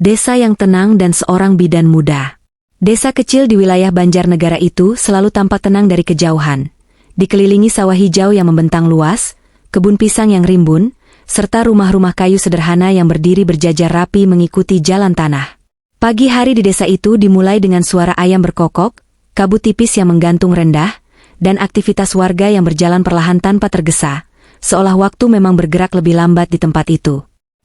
Desa yang tenang dan seorang bidan muda. Desa kecil di wilayah Banjarnegara itu selalu tampak tenang dari kejauhan. Dikelilingi sawah hijau yang membentang luas, kebun pisang yang rimbun, serta rumah-rumah kayu sederhana yang berdiri berjajar rapi mengikuti jalan tanah. Pagi hari di desa itu dimulai dengan suara ayam berkokok, kabut tipis yang menggantung rendah, dan aktivitas warga yang berjalan perlahan tanpa tergesa, seolah waktu memang bergerak lebih lambat di tempat itu.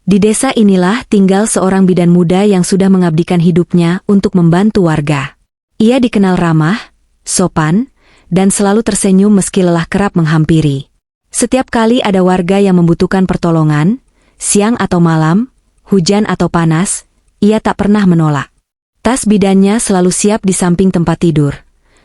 Di desa inilah tinggal seorang bidan muda yang sudah mengabdikan hidupnya untuk membantu warga. Ia dikenal ramah, sopan, dan selalu tersenyum meski lelah kerap menghampiri. Setiap kali ada warga yang membutuhkan pertolongan, siang atau malam, hujan atau panas, ia tak pernah menolak. Tas bidannya selalu siap di samping tempat tidur.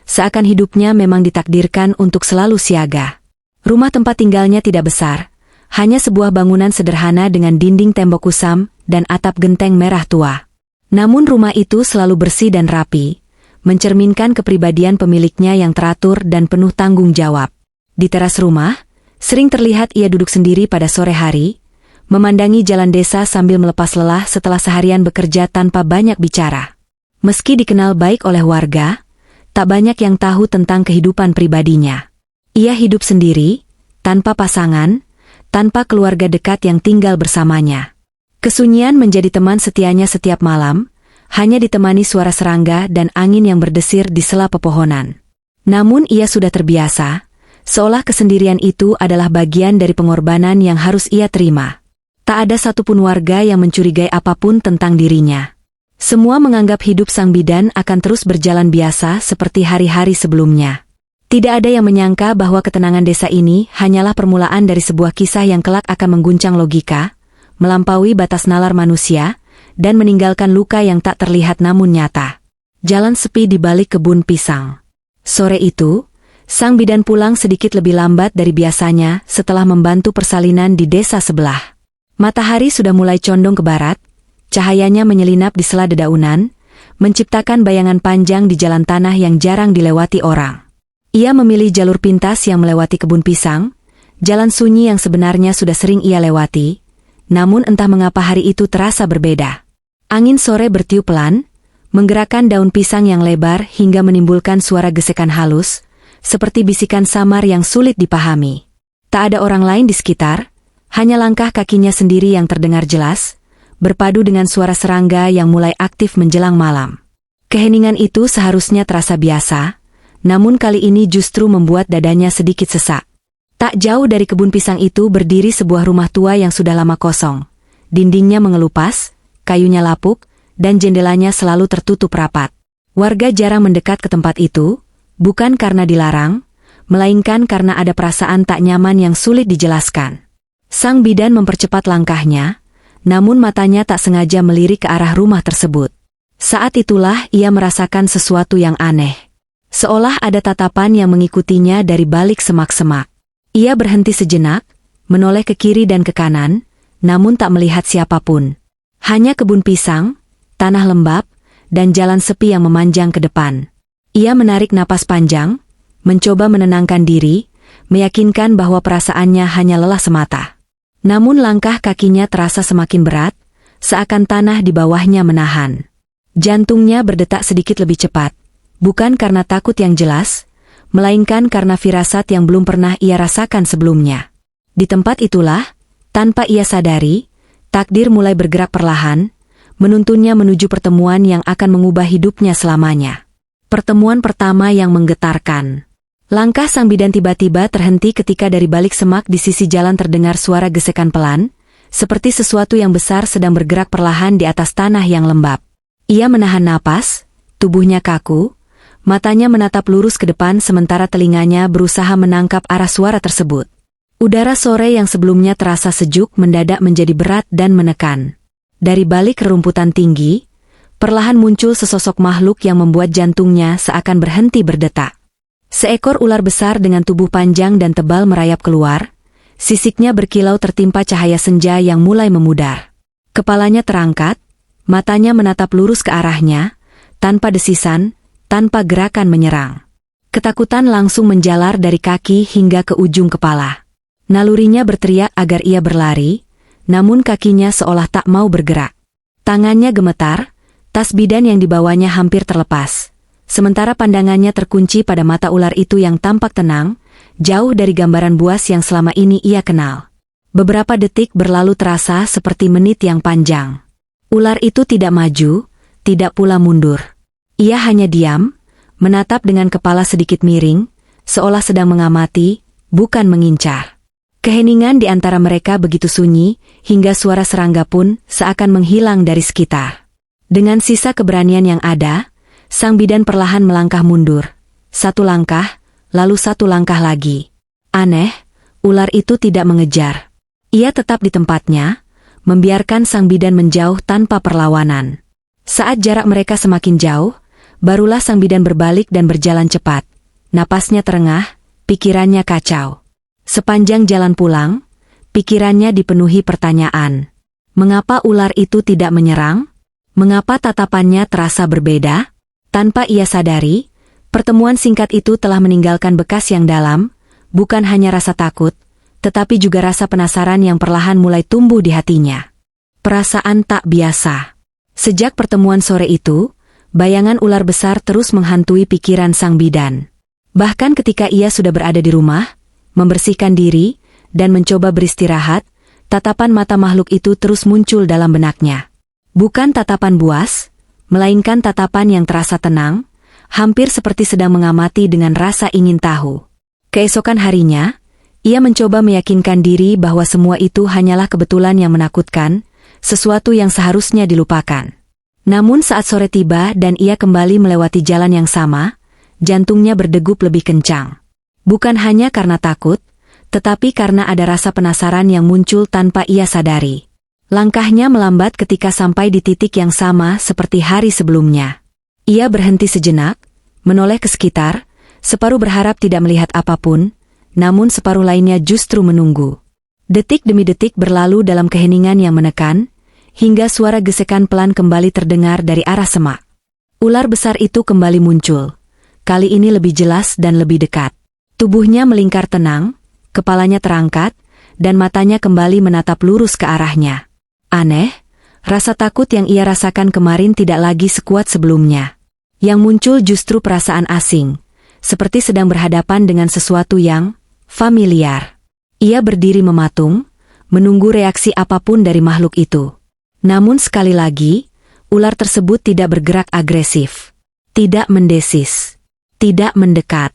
Seakan hidupnya memang ditakdirkan untuk selalu siaga. Rumah tempat tinggalnya tidak besar, hanya sebuah bangunan sederhana dengan dinding tembok kusam dan atap genteng merah tua. Namun rumah itu selalu bersih dan rapi, mencerminkan kepribadian pemiliknya yang teratur dan penuh tanggung jawab. Di teras rumah, sering terlihat ia duduk sendiri pada sore hari, memandangi jalan desa sambil melepas lelah setelah seharian bekerja tanpa banyak bicara. Meski dikenal baik oleh warga, tak banyak yang tahu tentang kehidupan pribadinya. Ia hidup sendiri, tanpa pasangan, tanpa keluarga dekat yang tinggal bersamanya. Kesunyian menjadi teman setianya setiap malam, hanya ditemani suara serangga dan angin yang berdesir di sela pepohonan. Namun ia sudah terbiasa, seolah kesendirian itu adalah bagian dari pengorbanan yang harus ia terima. Tak ada satupun warga yang mencurigai apapun tentang dirinya. Semua menganggap hidup sang bidan akan terus berjalan biasa seperti hari-hari sebelumnya. Tidak ada yang menyangka bahwa ketenangan desa ini hanyalah permulaan dari sebuah kisah yang kelak akan mengguncang logika, melampaui batas nalar manusia, dan meninggalkan luka yang tak terlihat namun nyata. Jalan sepi di balik kebun pisang. Sore itu, sang bidan pulang sedikit lebih lambat dari biasanya setelah membantu persalinan di desa sebelah. Matahari sudah mulai condong ke barat, cahayanya menyelinap di sela dedaunan, menciptakan bayangan panjang di jalan tanah yang jarang dilewati orang. Ia memilih jalur pintas yang melewati kebun pisang, jalan sunyi yang sebenarnya sudah sering ia lewati, namun entah mengapa hari itu terasa berbeda. Angin sore bertiup pelan, menggerakkan daun pisang yang lebar hingga menimbulkan suara gesekan halus, seperti bisikan samar yang sulit dipahami. Tak ada orang lain di sekitar, hanya langkah kakinya sendiri yang terdengar jelas, berpadu dengan suara serangga yang mulai aktif menjelang malam. Keheningan itu seharusnya terasa biasa, namun kali ini justru membuat dadanya sedikit sesak. Tak jauh dari kebun pisang itu berdiri sebuah rumah tua yang sudah lama kosong. Dindingnya mengelupas, kayunya lapuk, dan jendelanya selalu tertutup rapat. Warga jarang mendekat ke tempat itu, bukan karena dilarang, melainkan karena ada perasaan tak nyaman yang sulit dijelaskan. Sang bidan mempercepat langkahnya, namun matanya tak sengaja melirik ke arah rumah tersebut. Saat itulah ia merasakan sesuatu yang aneh. Seolah ada tatapan yang mengikutinya dari balik semak-semak. Ia berhenti sejenak, menoleh ke kiri dan ke kanan, namun tak melihat siapapun. Hanya kebun pisang, tanah lembab, dan jalan sepi yang memanjang ke depan. Ia menarik napas panjang, mencoba menenangkan diri, meyakinkan bahwa perasaannya hanya lelah semata. Namun langkah kakinya terasa semakin berat, seakan tanah di bawahnya menahan. Jantungnya berdetak sedikit lebih cepat. Bukan karena takut yang jelas, melainkan karena firasat yang belum pernah ia rasakan sebelumnya. Di tempat itulah, tanpa ia sadari, takdir mulai bergerak perlahan, menuntunnya menuju pertemuan yang akan mengubah hidupnya selamanya. Pertemuan pertama yang menggetarkan. Langkah sang bidan tiba-tiba terhenti ketika dari balik semak di sisi jalan terdengar suara gesekan pelan, seperti sesuatu yang besar sedang bergerak perlahan di atas tanah yang lembab. Ia menahan napas, tubuhnya kaku, matanya menatap lurus ke depan sementara telinganya berusaha menangkap arah suara tersebut. Udara sore yang sebelumnya terasa sejuk mendadak menjadi berat dan menekan. Dari balik rerumputan tinggi, perlahan muncul sesosok makhluk yang membuat jantungnya seakan berhenti berdetak. Seekor ular besar dengan tubuh panjang dan tebal merayap keluar, sisiknya berkilau tertimpa cahaya senja yang mulai memudar. Kepalanya terangkat, matanya menatap lurus ke arahnya, tanpa desisan, tanpa gerakan menyerang. Ketakutan langsung menjalar dari kaki hingga ke ujung kepala. Nalurinya berteriak agar ia berlari, namun kakinya seolah tak mau bergerak. Tangannya gemetar, tas bidan yang dibawanya hampir terlepas. Sementara pandangannya terkunci pada mata ular itu yang tampak tenang, jauh dari gambaran buas yang selama ini ia kenal. Beberapa detik berlalu terasa seperti menit yang panjang. Ular itu tidak maju, tidak pula mundur. Ia hanya diam, menatap dengan kepala sedikit miring, seolah sedang mengamati, bukan mengincar. Keheningan di antara mereka begitu sunyi, hingga suara serangga pun seakan menghilang dari sekitar. Dengan sisa keberanian yang ada, sang bidan perlahan melangkah mundur. Satu langkah, lalu satu langkah lagi. Aneh, ular itu tidak mengejar. Ia tetap di tempatnya, membiarkan sang bidan menjauh tanpa perlawanan. Saat jarak mereka semakin jauh, barulah sang bidan berbalik dan berjalan cepat. Napasnya terengah, pikirannya kacau. Sepanjang jalan pulang, pikirannya dipenuhi pertanyaan. Mengapa ular itu tidak menyerang? Mengapa tatapannya terasa berbeda? Tanpa ia sadari, pertemuan singkat itu telah meninggalkan bekas yang dalam, bukan hanya rasa takut, tetapi juga rasa penasaran yang perlahan mulai tumbuh di hatinya. Perasaan tak biasa. Sejak pertemuan sore itu, bayangan ular besar terus menghantui pikiran sang bidan. Bahkan ketika ia sudah berada di rumah, membersihkan diri, dan mencoba beristirahat, tatapan mata makhluk itu terus muncul dalam benaknya. Bukan tatapan buas, melainkan tatapan yang terasa tenang, hampir seperti sedang mengamati dengan rasa ingin tahu. Keesokan harinya, ia mencoba meyakinkan diri bahwa semua itu hanyalah kebetulan yang menakutkan, sesuatu yang seharusnya dilupakan. Namun saat sore tiba dan ia kembali melewati jalan yang sama, jantungnya berdegup lebih kencang. Bukan hanya karena takut, tetapi karena ada rasa penasaran yang muncul tanpa ia sadari. Langkahnya melambat ketika sampai di titik yang sama seperti hari sebelumnya. Ia berhenti sejenak, menoleh ke sekitar, separuh berharap tidak melihat apapun, namun separuh lainnya justru menunggu. Detik demi detik berlalu dalam keheningan yang menekan, hingga suara gesekan pelan kembali terdengar dari arah semak. Ular besar itu kembali muncul, kali ini lebih jelas dan lebih dekat. Tubuhnya melingkar tenang, kepalanya terangkat, dan matanya kembali menatap lurus ke arahnya. Aneh, rasa takut yang ia rasakan kemarin tidak lagi sekuat sebelumnya. Yang muncul justru perasaan asing, seperti sedang berhadapan dengan sesuatu yang familiar. Ia berdiri mematung, menunggu reaksi apapun dari makhluk itu. Namun sekali lagi, ular tersebut tidak bergerak agresif, tidak mendesis, tidak mendekat.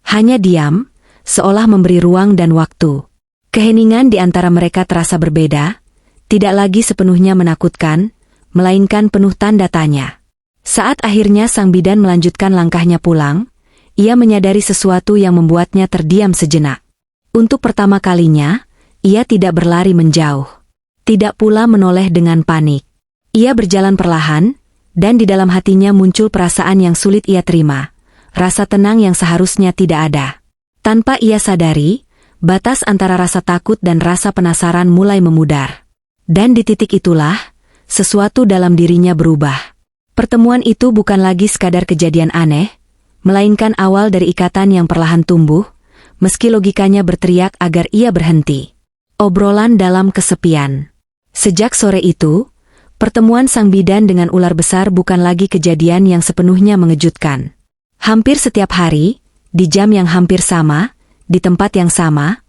Hanya diam, seolah memberi ruang dan waktu. Keheningan di antara mereka terasa berbeda, tidak lagi sepenuhnya menakutkan, melainkan penuh tanda tanya. Saat akhirnya sang bidan melanjutkan langkahnya pulang, ia menyadari sesuatu yang membuatnya terdiam sejenak. Untuk pertama kalinya, ia tidak berlari menjauh. Tidak pula menoleh dengan panik. Ia berjalan perlahan, dan di dalam hatinya muncul perasaan yang sulit ia terima. Rasa tenang yang seharusnya tidak ada. Tanpa ia sadari, batas antara rasa takut dan rasa penasaran mulai memudar. Dan di titik itulah, sesuatu dalam dirinya berubah. Pertemuan itu bukan lagi sekadar kejadian aneh, melainkan awal dari ikatan yang perlahan tumbuh, meski logikanya berteriak agar ia berhenti. Obrolan dalam kesepian. Sejak sore itu, pertemuan sang bidan dengan ular besar bukan lagi kejadian yang sepenuhnya mengejutkan. Hampir setiap hari, di jam yang hampir sama, di tempat yang sama,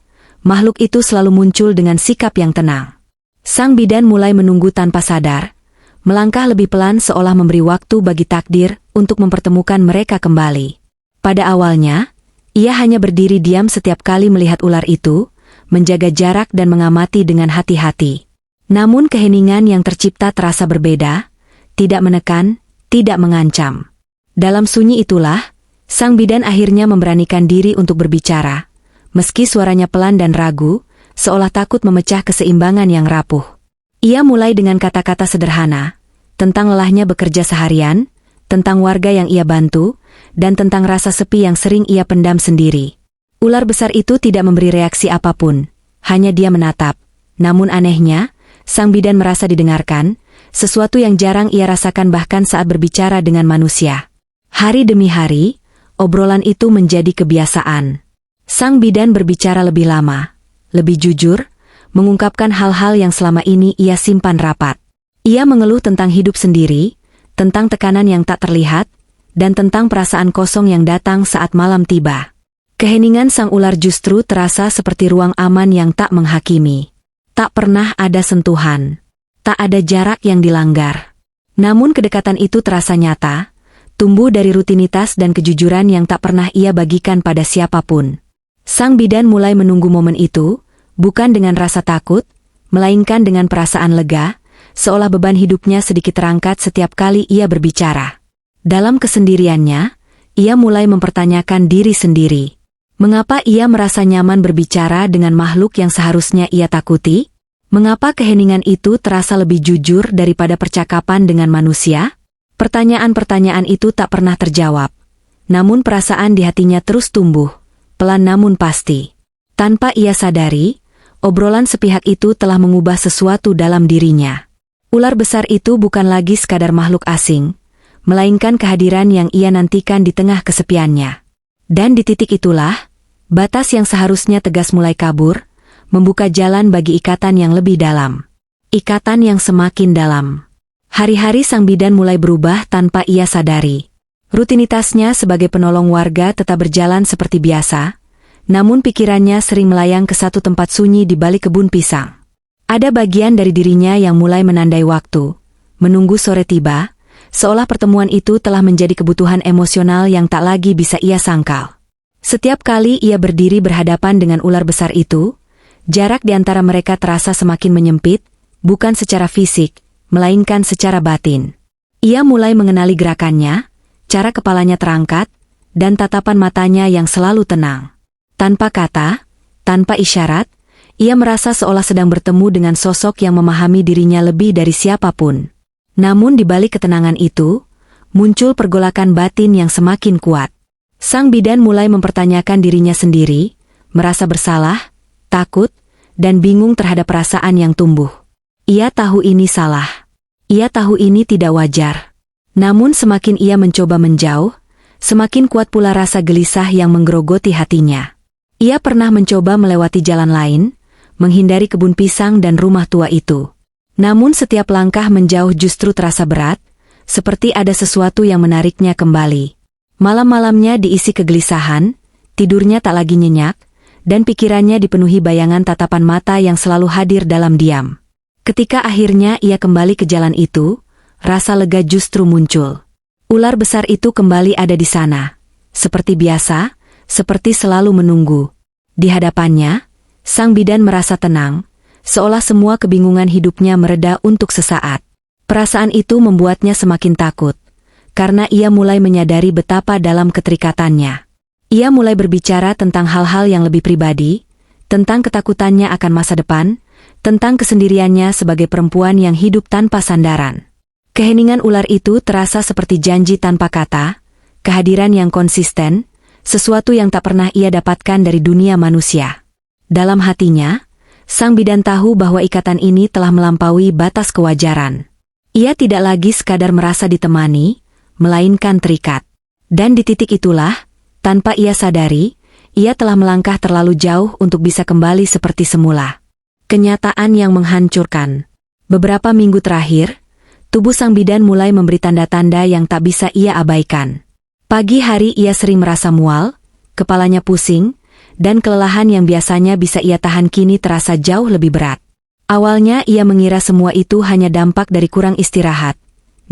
makhluk itu selalu muncul dengan sikap yang tenang. Sang bidan mulai menunggu tanpa sadar, melangkah lebih pelan seolah memberi waktu bagi takdir untuk mempertemukan mereka kembali. Pada awalnya, ia hanya berdiri diam setiap kali melihat ular itu, menjaga jarak dan mengamati dengan hati-hati. Namun keheningan yang tercipta terasa berbeda, tidak menekan, tidak mengancam. Dalam sunyi itulah, sang bidan akhirnya memberanikan diri untuk berbicara, meski suaranya pelan dan ragu, seolah takut memecah keseimbangan yang rapuh. Ia mulai dengan kata-kata sederhana, tentang lelahnya bekerja seharian, tentang warga yang ia bantu, dan tentang rasa sepi yang sering ia pendam sendiri. Ular besar itu tidak memberi reaksi apapun, hanya dia menatap. Namun anehnya, sang bidan merasa didengarkan, sesuatu yang jarang ia rasakan bahkan saat berbicara dengan manusia. Hari demi hari, obrolan itu menjadi kebiasaan. Sang bidan berbicara lebih lama, lebih jujur, mengungkapkan hal-hal yang selama ini ia simpan rapat. Ia mengeluh tentang hidup sendiri, tentang tekanan yang tak terlihat, dan tentang perasaan kosong yang datang saat malam tiba. Keheningan sang ular justru terasa seperti ruang aman yang tak menghakimi. Tak pernah ada sentuhan. Tak ada jarak yang dilanggar. Namun kedekatan itu terasa nyata, tumbuh dari rutinitas dan kejujuran yang tak pernah ia bagikan pada siapapun. Sang bidan mulai menunggu momen itu, bukan dengan rasa takut, melainkan dengan perasaan lega, seolah beban hidupnya sedikit terangkat setiap kali ia berbicara. Dalam kesendiriannya, ia mulai mempertanyakan diri sendiri. Mengapa ia merasa nyaman berbicara dengan makhluk yang seharusnya ia takuti? Mengapa keheningan itu terasa lebih jujur daripada percakapan dengan manusia? Pertanyaan-pertanyaan itu tak pernah terjawab. Namun perasaan di hatinya terus tumbuh, pelan namun pasti. Tanpa ia sadari, obrolan sepihak itu telah mengubah sesuatu dalam dirinya. Ular besar itu bukan lagi sekadar makhluk asing, melainkan kehadiran yang ia nantikan di tengah kesepiannya. Dan di titik itulah, batas yang seharusnya tegas mulai kabur, membuka jalan bagi ikatan yang lebih dalam. Ikatan yang semakin dalam. Hari-hari sang bidan mulai berubah tanpa ia sadari. Rutinitasnya sebagai penolong warga tetap berjalan seperti biasa, namun pikirannya sering melayang ke satu tempat sunyi di balik kebun pisang. Ada bagian dari dirinya yang mulai menandai waktu, menunggu sore tiba, seolah pertemuan itu telah menjadi kebutuhan emosional yang tak lagi bisa ia sangkal. Setiap kali ia berdiri berhadapan dengan ular besar itu, jarak di antara mereka terasa semakin menyempit, bukan secara fisik, melainkan secara batin. Ia mulai mengenali gerakannya, cara kepalanya terangkat, dan tatapan matanya yang selalu tenang. Tanpa kata, tanpa isyarat, ia merasa seolah sedang bertemu dengan sosok yang memahami dirinya lebih dari siapapun. Namun di balik ketenangan itu, muncul pergolakan batin yang semakin kuat. Sang bidan mulai mempertanyakan dirinya sendiri, merasa bersalah, takut, dan bingung terhadap perasaan yang tumbuh. Ia tahu ini salah. Ia tahu ini tidak wajar. Namun semakin ia mencoba menjauh, semakin kuat pula rasa gelisah yang menggerogoti hatinya. Ia pernah mencoba melewati jalan lain, menghindari kebun pisang dan rumah tua itu. Namun setiap langkah menjauh justru terasa berat, seperti ada sesuatu yang menariknya kembali. Malam-malamnya diisi kegelisahan, tidurnya tak lagi nyenyak, dan pikirannya dipenuhi bayangan tatapan mata yang selalu hadir dalam diam. Ketika akhirnya ia kembali ke jalan itu, rasa lega justru muncul. Ular besar itu kembali ada di sana. Seperti biasa, seperti selalu menunggu. Di hadapannya, sang bidan merasa tenang, seolah semua kebingungan hidupnya mereda untuk sesaat. Perasaan itu membuatnya semakin takut, karena ia mulai menyadari betapa dalam keterikatannya. Ia mulai berbicara tentang hal-hal yang lebih pribadi, tentang ketakutannya akan masa depan, tentang kesendiriannya sebagai perempuan yang hidup tanpa sandaran. Keheningan ular itu terasa seperti janji tanpa kata, kehadiran yang konsisten, sesuatu yang tak pernah ia dapatkan dari dunia manusia. Dalam hatinya, sang bidan tahu bahwa ikatan ini telah melampaui batas kewajaran. Ia tidak lagi sekadar merasa ditemani, melainkan terikat. Dan di titik itulah, tanpa ia sadari, ia telah melangkah terlalu jauh untuk bisa kembali seperti semula. Kenyataan yang menghancurkan. Beberapa minggu terakhir, tubuh sang bidan mulai memberi tanda-tanda yang tak bisa ia abaikan. Pagi hari ia sering merasa mual, kepalanya pusing, dan kelelahan yang biasanya bisa ia tahan kini terasa jauh lebih berat. Awalnya ia mengira semua itu hanya dampak dari kurang istirahat.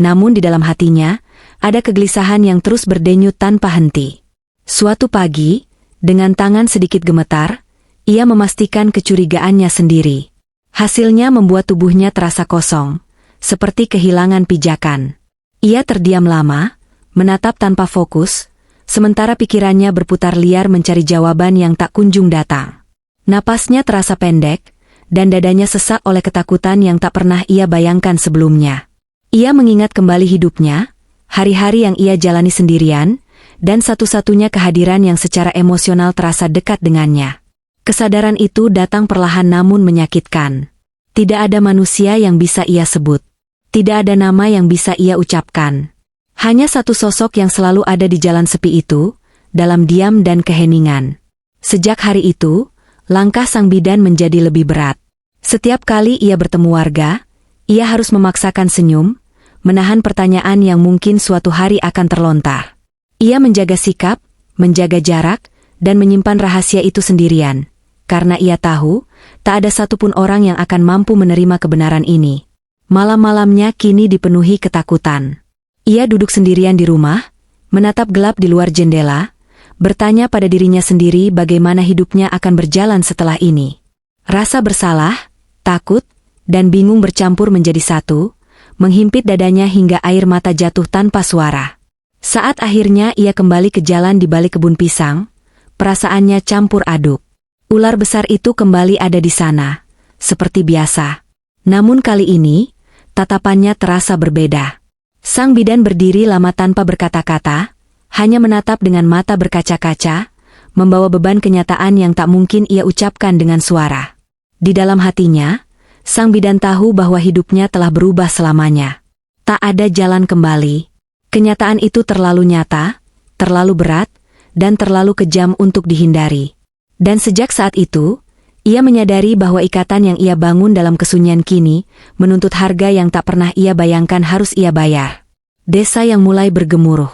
Namun di dalam hatinya, ada kegelisahan yang terus berdenyut tanpa henti. Suatu pagi, dengan tangan sedikit gemetar, ia memastikan kecurigaannya sendiri. Hasilnya membuat tubuhnya terasa kosong, seperti kehilangan pijakan. Ia terdiam lama, menatap tanpa fokus, sementara pikirannya berputar liar mencari jawaban yang tak kunjung datang. Napasnya terasa pendek, dan dadanya sesak oleh ketakutan yang tak pernah ia bayangkan sebelumnya. Ia mengingat kembali hidupnya, hari-hari yang ia jalani sendirian, dan satu-satunya kehadiran yang secara emosional terasa dekat dengannya. Kesadaran itu datang perlahan namun menyakitkan. Tidak ada manusia yang bisa ia sebut. Tidak ada nama yang bisa ia ucapkan. Hanya satu sosok yang selalu ada di jalan sepi itu, dalam diam dan keheningan. Sejak hari itu, langkah sang bidan menjadi lebih berat. Setiap kali ia bertemu warga, Ia harus memaksakan senyum, menahan pertanyaan yang mungkin suatu hari akan terlontar. Ia menjaga sikap, menjaga jarak, dan menyimpan rahasia itu sendirian, karena ia tahu, tak ada satupun orang yang akan mampu menerima kebenaran ini. Malam-malamnya kini dipenuhi ketakutan. Ia duduk sendirian di rumah, menatap gelap di luar jendela, bertanya pada dirinya sendiri bagaimana hidupnya akan berjalan setelah ini. Rasa bersalah, takut, dan bingung bercampur menjadi satu, menghimpit dadanya hingga air mata jatuh tanpa suara. Saat akhirnya ia kembali ke jalan di balik kebun pisang, perasaannya campur aduk. Ular besar itu kembali ada di sana, seperti biasa. Namun kali ini, tatapannya terasa berbeda. Sang bidan berdiri lama tanpa berkata-kata, hanya menatap dengan mata berkaca-kaca, membawa beban kenyataan yang tak mungkin ia ucapkan dengan suara. Di dalam hatinya, sang bidan tahu bahwa hidupnya telah berubah selamanya. Tak ada jalan kembali. Kenyataan itu terlalu nyata, terlalu berat, dan terlalu kejam untuk dihindari. Dan sejak saat itu, ia menyadari bahwa ikatan yang ia bangun dalam kesunyian kini, menuntut harga yang tak pernah ia bayangkan harus ia bayar. Desa yang mulai bergemuruh.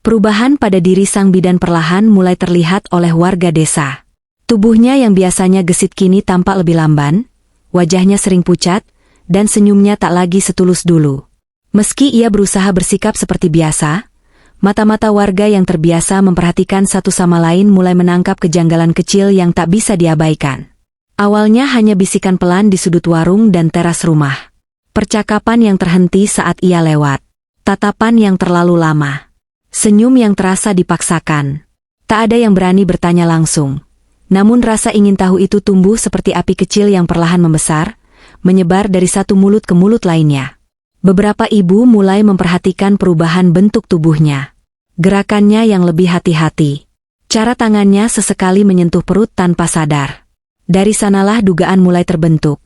Perubahan pada diri sang bidan perlahan mulai terlihat oleh warga desa. Tubuhnya yang biasanya gesit kini tampak lebih lamban, wajahnya sering pucat, dan senyumnya tak lagi setulus dulu. Meski ia berusaha bersikap seperti biasa, mata-mata warga yang terbiasa memperhatikan satu sama lain mulai menangkap kejanggalan kecil yang tak bisa diabaikan. Awalnya hanya bisikan pelan di sudut warung dan teras rumah. Percakapan yang terhenti saat ia lewat. Tatapan yang terlalu lama. Senyum yang terasa dipaksakan. Tak ada yang berani bertanya langsung. Namun rasa ingin tahu itu tumbuh seperti api kecil yang perlahan membesar, menyebar dari satu mulut ke mulut lainnya. Beberapa ibu mulai memperhatikan perubahan bentuk tubuhnya. Gerakannya yang lebih hati-hati. Cara tangannya sesekali menyentuh perut tanpa sadar. Dari sanalah dugaan mulai terbentuk.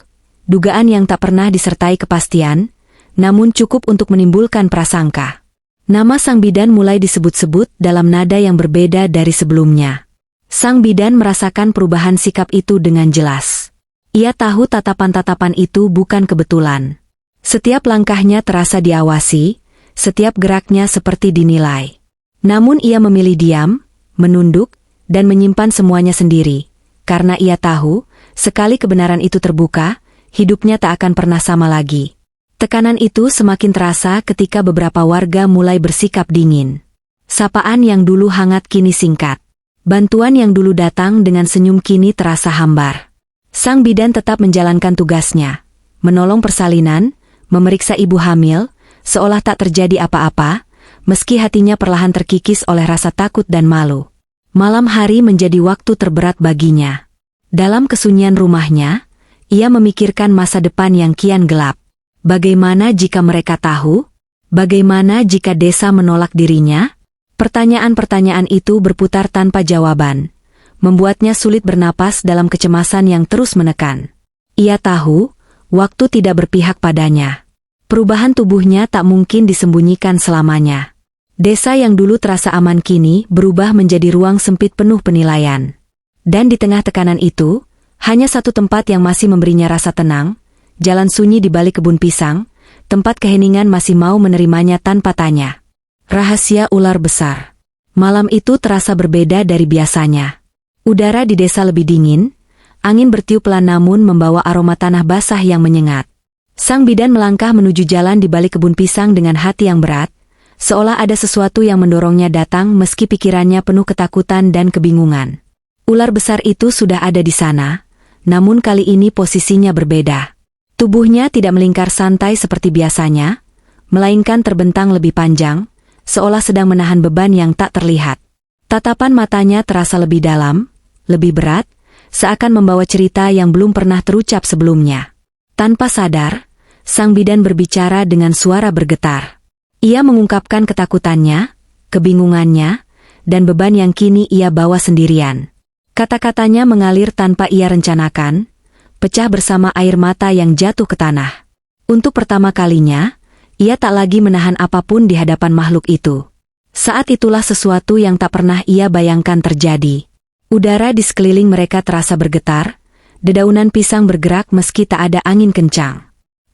Dugaan yang tak pernah disertai kepastian, namun cukup untuk menimbulkan prasangka. Nama sang bidan mulai disebut-sebut dalam nada yang berbeda dari sebelumnya. Sang bidan merasakan perubahan sikap itu dengan jelas. Ia tahu tatapan-tatapan itu bukan kebetulan. Setiap langkahnya terasa diawasi, setiap geraknya seperti dinilai. Namun ia memilih diam, menunduk, dan menyimpan semuanya sendiri. Karena ia tahu, sekali kebenaran itu terbuka, hidupnya tak akan pernah sama lagi. Tekanan itu semakin terasa ketika beberapa warga mulai bersikap dingin. Sapaan yang dulu hangat kini singkat. Bantuan yang dulu datang dengan senyum kini terasa hambar. Sang bidan tetap menjalankan tugasnya, menolong persalinan, memeriksa ibu hamil, seolah tak terjadi apa-apa, meski hatinya perlahan terkikis oleh rasa takut dan malu. Malam hari menjadi waktu terberat baginya. Dalam kesunyian rumahnya, ia memikirkan masa depan yang kian gelap. Bagaimana jika mereka tahu? Bagaimana jika desa menolak dirinya? Pertanyaan-pertanyaan itu berputar tanpa jawaban, membuatnya sulit bernapas dalam kecemasan yang terus menekan. Ia tahu, waktu tidak berpihak padanya. Perubahan tubuhnya tak mungkin disembunyikan selamanya. Desa yang dulu terasa aman kini berubah menjadi ruang sempit penuh penilaian. Dan di tengah tekanan itu, hanya satu tempat yang masih memberinya rasa tenang, jalan sunyi di balik kebun pisang, tempat keheningan masih mau menerimanya tanpa tanya. Rahasia ular besar. Malam itu terasa berbeda dari biasanya. Udara di desa lebih dingin, angin bertiup pelan namun membawa aroma tanah basah yang menyengat. Sang bidan melangkah menuju jalan di balik kebun pisang dengan hati yang berat, seolah ada sesuatu yang mendorongnya datang meski pikirannya penuh ketakutan dan kebingungan. Ular besar itu sudah ada di sana, namun kali ini posisinya berbeda. Tubuhnya tidak melingkar santai seperti biasanya, melainkan terbentang lebih panjang, seolah sedang menahan beban yang tak terlihat. Tatapan matanya terasa lebih dalam, lebih berat, seakan membawa cerita yang belum pernah terucap sebelumnya. Tanpa sadar, sang bidan berbicara dengan suara bergetar. Ia mengungkapkan ketakutannya, kebingungannya, dan beban yang kini ia bawa sendirian. Kata-katanya mengalir tanpa ia rencanakan, pecah bersama air mata yang jatuh ke tanah. Untuk pertama kalinya, ia tak lagi menahan apapun di hadapan makhluk itu. Saat itulah sesuatu yang tak pernah ia bayangkan terjadi. Udara di sekeliling mereka terasa bergetar, dedaunan pisang bergerak meski tak ada angin kencang.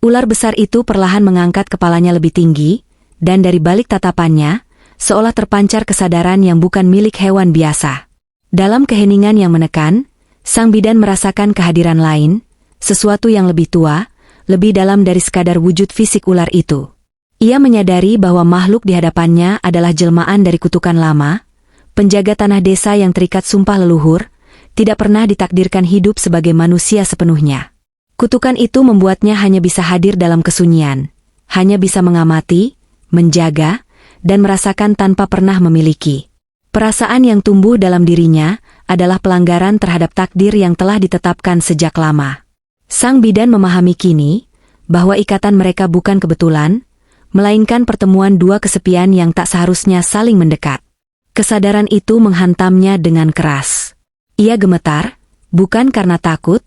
Ular besar itu perlahan mengangkat kepalanya lebih tinggi, dan dari balik tatapannya, seolah terpancar kesadaran yang bukan milik hewan biasa. Dalam keheningan yang menekan, sang bidan merasakan kehadiran lain, sesuatu yang lebih tua, lebih dalam dari sekadar wujud fisik ular itu. Ia menyadari bahwa makhluk di hadapannya adalah jelmaan dari kutukan lama, penjaga tanah desa yang terikat sumpah leluhur, tidak pernah ditakdirkan hidup sebagai manusia sepenuhnya. Kutukan itu membuatnya hanya bisa hadir dalam kesunyian, hanya bisa mengamati, menjaga, dan merasakan tanpa pernah memiliki. Perasaan yang tumbuh dalam dirinya adalah pelanggaran terhadap takdir yang telah ditetapkan sejak lama. Sang bidan memahami kini bahwa ikatan mereka bukan kebetulan, melainkan pertemuan dua kesepian yang tak seharusnya saling mendekat. Kesadaran itu menghantamnya dengan keras. Ia gemetar, bukan karena takut,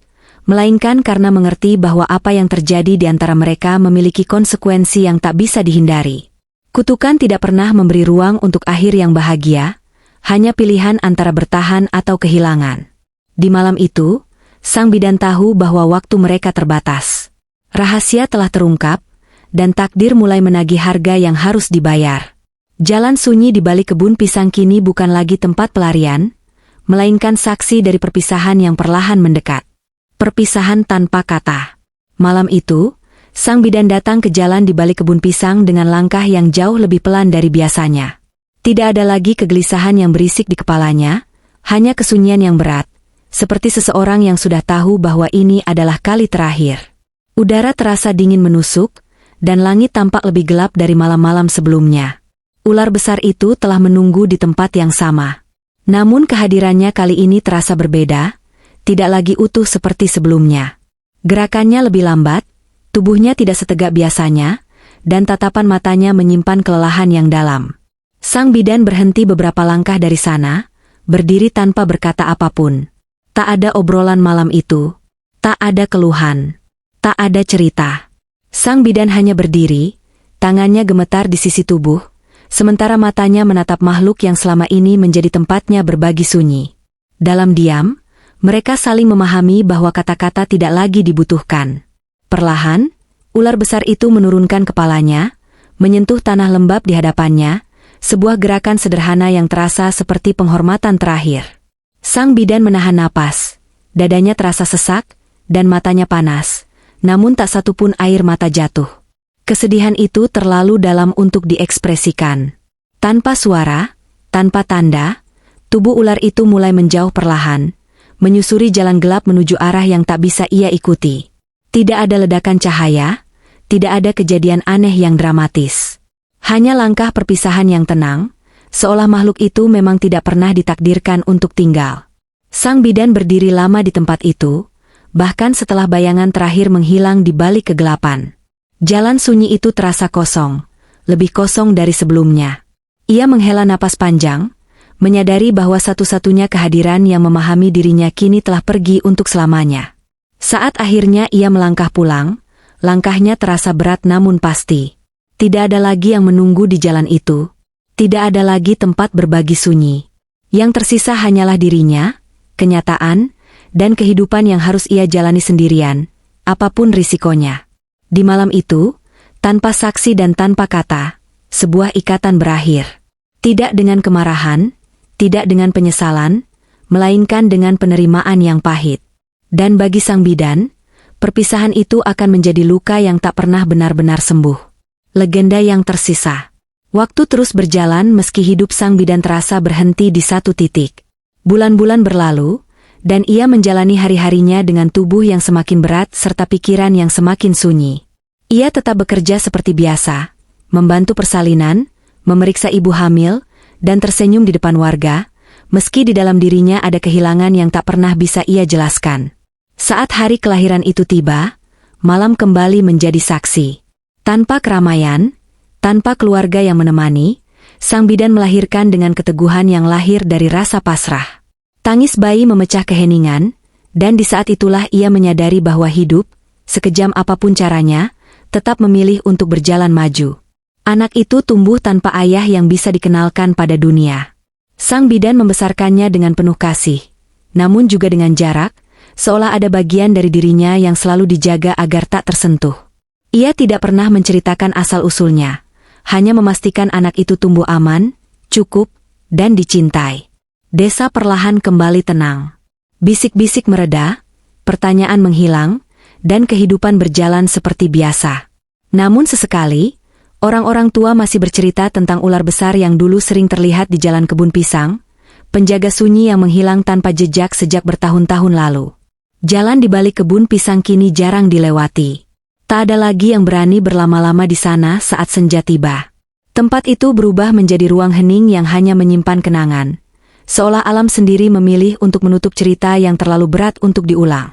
melainkan karena mengerti bahwa apa yang terjadi di antara mereka memiliki konsekuensi yang tak bisa dihindari. Kutukan tidak pernah memberi ruang untuk akhir yang bahagia, hanya pilihan antara bertahan atau kehilangan. Di malam itu, sang bidan tahu bahwa waktu mereka terbatas. Rahasia telah terungkap, dan takdir mulai menagih harga yang harus dibayar. Jalan sunyi di balik kebun pisang kini bukan lagi tempat pelarian, melainkan saksi dari perpisahan yang perlahan mendekat. Perpisahan tanpa kata. Malam itu, sang bidan datang ke jalan di balik kebun pisang dengan langkah yang jauh lebih pelan dari biasanya. Tidak ada lagi kegelisahan yang berisik di kepalanya, hanya kesunyian yang berat, seperti seseorang yang sudah tahu bahwa ini adalah kali terakhir. Udara terasa dingin menusuk, dan langit tampak lebih gelap dari malam-malam sebelumnya. Ular besar itu telah menunggu di tempat yang sama. Namun kehadirannya kali ini terasa berbeda, tidak lagi utuh seperti sebelumnya. Gerakannya lebih lambat, tubuhnya tidak setegak biasanya, dan tatapan matanya menyimpan kelelahan yang dalam. Sang bidan berhenti beberapa langkah dari sana, berdiri tanpa berkata apapun. Tak ada obrolan malam itu, tak ada keluhan, tak ada cerita. Sang bidan hanya berdiri, tangannya gemetar di sisi tubuh, sementara matanya menatap makhluk yang selama ini menjadi tempatnya berbagi sunyi. Dalam diam, mereka saling memahami bahwa kata-kata tidak lagi dibutuhkan. Perlahan, ular besar itu menurunkan kepalanya, menyentuh tanah lembab di hadapannya, sebuah gerakan sederhana yang terasa seperti penghormatan terakhir. Sang bidan menahan napas, dadanya terasa sesak, dan matanya panas, namun tak satu pun air mata jatuh. Kesedihan itu terlalu dalam untuk diekspresikan. Tanpa suara, tanpa tanda, tubuh ular itu mulai menjauh perlahan, menyusuri jalan gelap menuju arah yang tak bisa ia ikuti. Tidak ada ledakan cahaya, tidak ada kejadian aneh yang dramatis. Hanya langkah perpisahan yang tenang, seolah makhluk itu memang tidak pernah ditakdirkan untuk tinggal. Sang bidan berdiri lama di tempat itu, bahkan setelah bayangan terakhir menghilang di balik kegelapan. Jalan sunyi itu terasa kosong, lebih kosong dari sebelumnya. Ia menghela napas panjang, menyadari bahwa satu-satunya kehadiran yang memahami dirinya kini telah pergi untuk selamanya. Saat akhirnya ia melangkah pulang, langkahnya terasa berat namun pasti. Tidak ada lagi yang menunggu di jalan itu. Tidak ada lagi tempat berbagi sunyi. Yang tersisa hanyalah dirinya, kenyataan, dan kehidupan yang harus ia jalani sendirian, apapun risikonya. Di malam itu, tanpa saksi dan tanpa kata, sebuah ikatan berakhir. Tidak dengan kemarahan, tidak dengan penyesalan, melainkan dengan penerimaan yang pahit. Dan bagi sang bidan, perpisahan itu akan menjadi luka yang tak pernah benar-benar sembuh. Legenda yang tersisa. Waktu terus berjalan meski hidup sang bidan terasa berhenti di satu titik. Bulan-bulan berlalu, dan ia menjalani hari-harinya dengan tubuh yang semakin berat serta pikiran yang semakin sunyi. Ia tetap bekerja seperti biasa, membantu persalinan, memeriksa ibu hamil, dan tersenyum di depan warga, meski di dalam dirinya ada kehilangan yang tak pernah bisa ia jelaskan. Saat hari kelahiran itu tiba, malam kembali menjadi saksi. Tanpa keramaian, tanpa keluarga yang menemani, sang bidan melahirkan dengan keteguhan yang lahir dari rasa pasrah. Tangis bayi memecah keheningan, dan di saat itulah ia menyadari bahwa hidup, sekejam apapun caranya, tetap memilih untuk berjalan maju. Anak itu tumbuh tanpa ayah yang bisa dikenalkan pada dunia. Sang bidan membesarkannya dengan penuh kasih, namun juga dengan jarak, seolah ada bagian dari dirinya yang selalu dijaga agar tak tersentuh. Ia tidak pernah menceritakan asal-usulnya, hanya memastikan anak itu tumbuh aman, cukup, dan dicintai. Desa perlahan kembali tenang. Bisik-bisik mereda, pertanyaan menghilang, dan kehidupan berjalan seperti biasa. Namun sesekali, orang-orang tua masih bercerita tentang ular besar yang dulu sering terlihat di jalan kebun pisang, penjaga sunyi yang menghilang tanpa jejak sejak bertahun-tahun lalu. Jalan di balik kebun pisang kini jarang dilewati. Tak ada lagi yang berani berlama-lama di sana saat senja tiba. Tempat itu berubah menjadi ruang hening yang hanya menyimpan kenangan, seolah alam sendiri memilih untuk menutup cerita yang terlalu berat untuk diulang.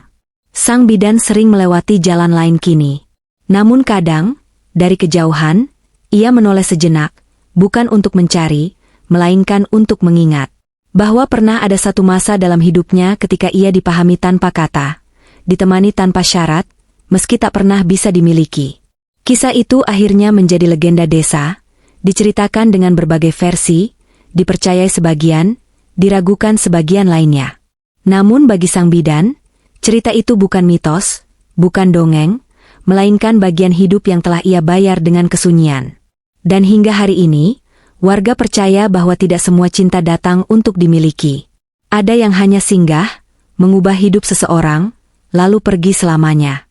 Sang bidan sering melewati jalan lain kini. Namun kadang, dari kejauhan, ia menoleh sejenak, bukan untuk mencari, melainkan untuk mengingat bahwa pernah ada satu masa dalam hidupnya ketika ia dipahami tanpa kata, ditemani tanpa syarat, meski tak pernah bisa dimiliki. Kisah itu akhirnya menjadi legenda desa, diceritakan dengan berbagai versi, dipercayai sebagian, diragukan sebagian lainnya. Namun bagi sang bidan, cerita itu bukan mitos, bukan dongeng, melainkan bagian hidup yang telah ia bayar dengan kesunyian. Dan hingga hari ini, warga percaya bahwa tidak semua cinta datang untuk dimiliki. Ada yang hanya singgah, mengubah hidup seseorang, lalu pergi selamanya.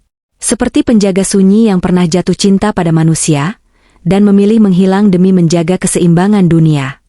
Seperti penjaga sunyi yang pernah jatuh cinta pada manusia, dan memilih menghilang demi menjaga keseimbangan dunia.